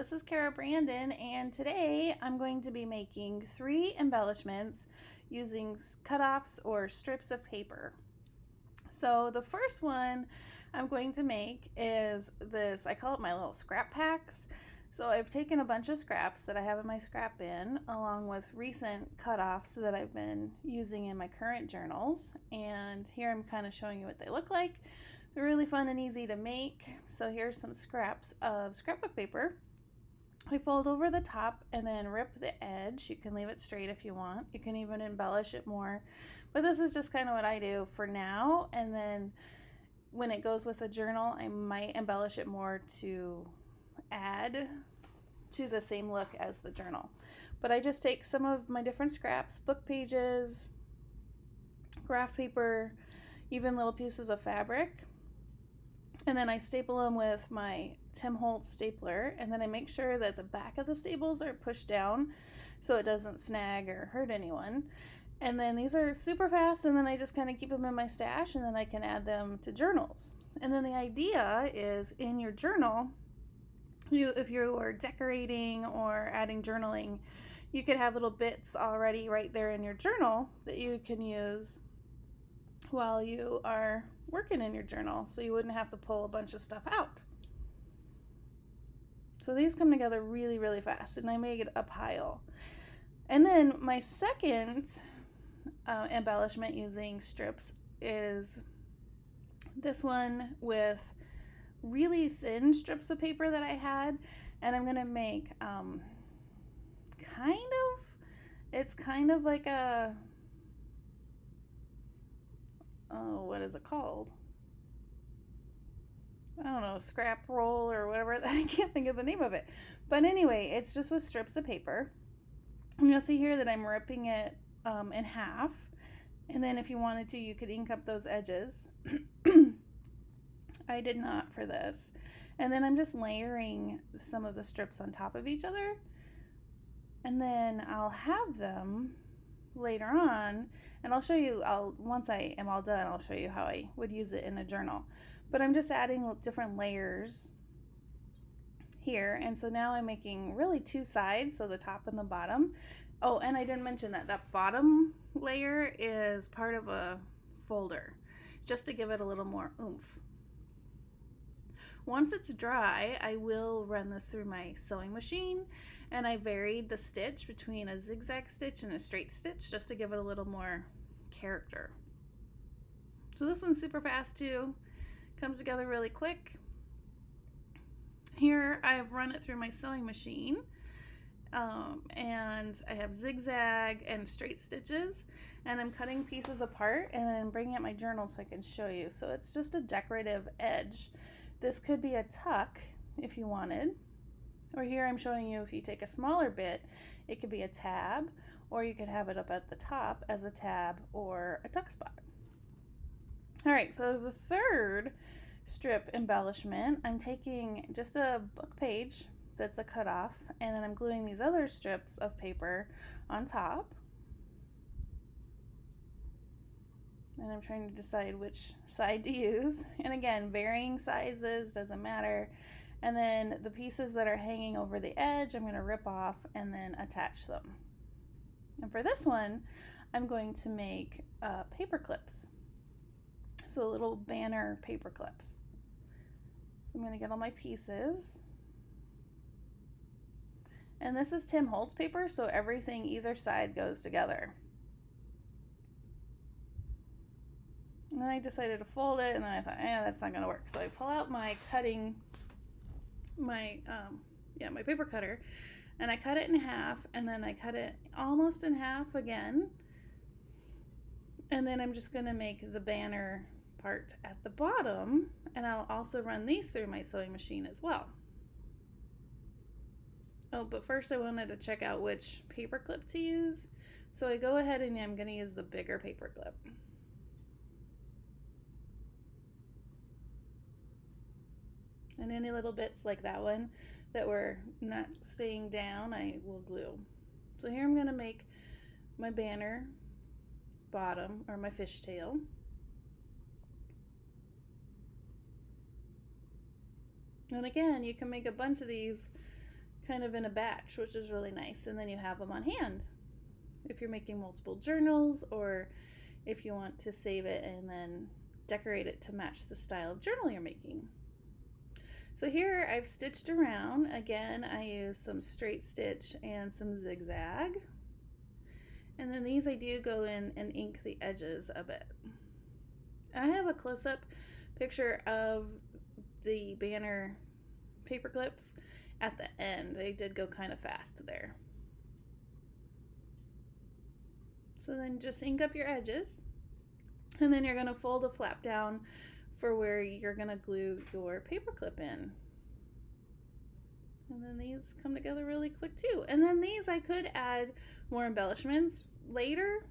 this is Cara Brandon, and today I'm going to be making 3 embellishments using cutoffs or strips of paper. So the first one I'm going to make is this, I call it my little scrap packs. So I've taken a bunch of scraps that I have in my scrap bin along with recent cutoffs that I've been using in my current journals, and here I'm kind of showing you what they look like. They're really fun and easy to make. So here's some scraps of scrapbook paper. I fold over the top and then rip the edge. You can leave it straight if you want. You can even embellish it more, but this is just kind of what I do for now. And then when it goes with a journal, I might embellish it more to add to the same look as the journal. But I just take some of my different scraps, book pages, graph paper, even little pieces of fabric, and then I staple them with my Tim Holtz stapler, and then I make sure that the back of the staples are pushed down so it doesn't snag or hurt anyone. And then these are super fast, and then I just kind of keep them in my stash, and then I can add them to journals. And then the idea is in your journal, if you are decorating or adding journaling, you could have little bits already right there in your journal that you can use while you are working in your journal, so you wouldn't have to pull a bunch of stuff out. So these come together really, really fast, and I made a pile. And then my second embellishment using strips is this one with really thin strips of paper that I had, and I'm gonna make it's kind of like a, oh, what is it called? I don't know, scrap roll or whatever. I can't think of the name of it. But anyway, it's just with strips of paper. And you'll see here that I'm ripping it in half. And then if you wanted to, you could ink up those edges. I did not for this. And then I'm just layering some of the strips on top of each other. And then I'll have them later on, and I'll show you, once I am all done, I'll show you how I would use it in a journal. But I'm just adding different layers here, and so now I'm making really 2 sides, so the top and the bottom. Oh, and I didn't mention that bottom layer is part of a folder, just to give it a little more oomph. Once it's dry, I will run this through my sewing machine, and I varied the stitch between a zigzag stitch and a straight stitch just to give it a little more character. So this one's super fast too, comes together really quick. Here I've run it through my sewing machine, and I have zigzag and straight stitches, and I'm cutting pieces apart and then bringing up my journal so I can show you. So it's just a decorative edge. This could be a tuck if you wanted, or here I'm showing you if you take a smaller bit, it could be a tab, or you could have it up at the top as a tab or a tuck spot. All right, so the third strip embellishment, I'm taking just a book page that's a cutoff, and then I'm gluing these other strips of paper on top. And I'm trying to decide which side to use. And again, varying sizes, doesn't matter. And then the pieces that are hanging over the edge, I'm going to rip off and then attach them. And for this one, I'm going to make paper clips. So little banner paper clips. So I'm going to get all my pieces. And this is Tim Holtz paper, so everything either side goes together. And then I decided to fold it, and then I thought, that's not gonna work. So I pull out my my paper cutter, and I cut it in half, and then I cut it almost in half again. And then I'm just gonna make the banner part at the bottom, and I'll also run these through my sewing machine as well. Oh, but first I wanted to check out which paper clip to use. So I go ahead and I'm gonna use the bigger paper clip. And any little bits like that one that were not staying down, I will glue. So here I'm going to make my banner bottom, or my fishtail. And again, you can make a bunch of these kind of in a batch, which is really nice. And then you have them on hand if you're making multiple journals, or if you want to save it and then decorate it to match the style of journal you're making. So here I've stitched around. Again, I use some straight stitch and some zigzag. And then these I do go in and ink the edges a bit. I have a close-up picture of the banner paper clips at the end. They did go kind of fast there. So then just ink up your edges, and then you're going to fold a flap down for where you're going to glue your paper clip in. And then these come together really quick too. And then these I could add more embellishments later.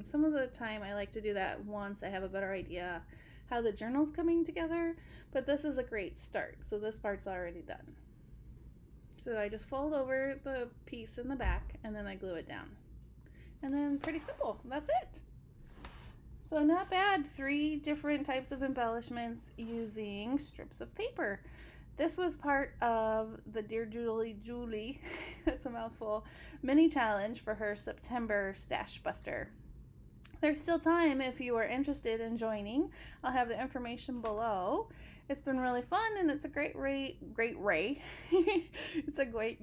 Some of the time I like to do that once I have a better idea how the journal's coming together, but this is a great start. So this part's already done. So I just fold over the piece in the back and then I glue it down. And then pretty simple, that's it. So not bad, 3 different types of embellishments using strips of paper. This was part of the DearJulieJulie, that's a mouthful, mini challenge for her September Stash Buster. There's still time if you are interested in joining. I'll have the information below. It's been really fun, and it's a great way it's a great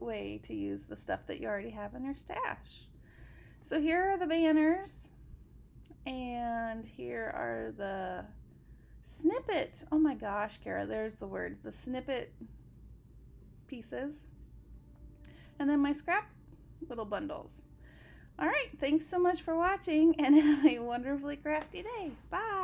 way to use the stuff that you already have in your stash. So here are the banners, and here are the snippet. Oh my gosh, Cara, there's the word. The snippet pieces. And then my scrap little bundles. All right, thanks so much for watching, and have a wonderfully crafty day. Bye.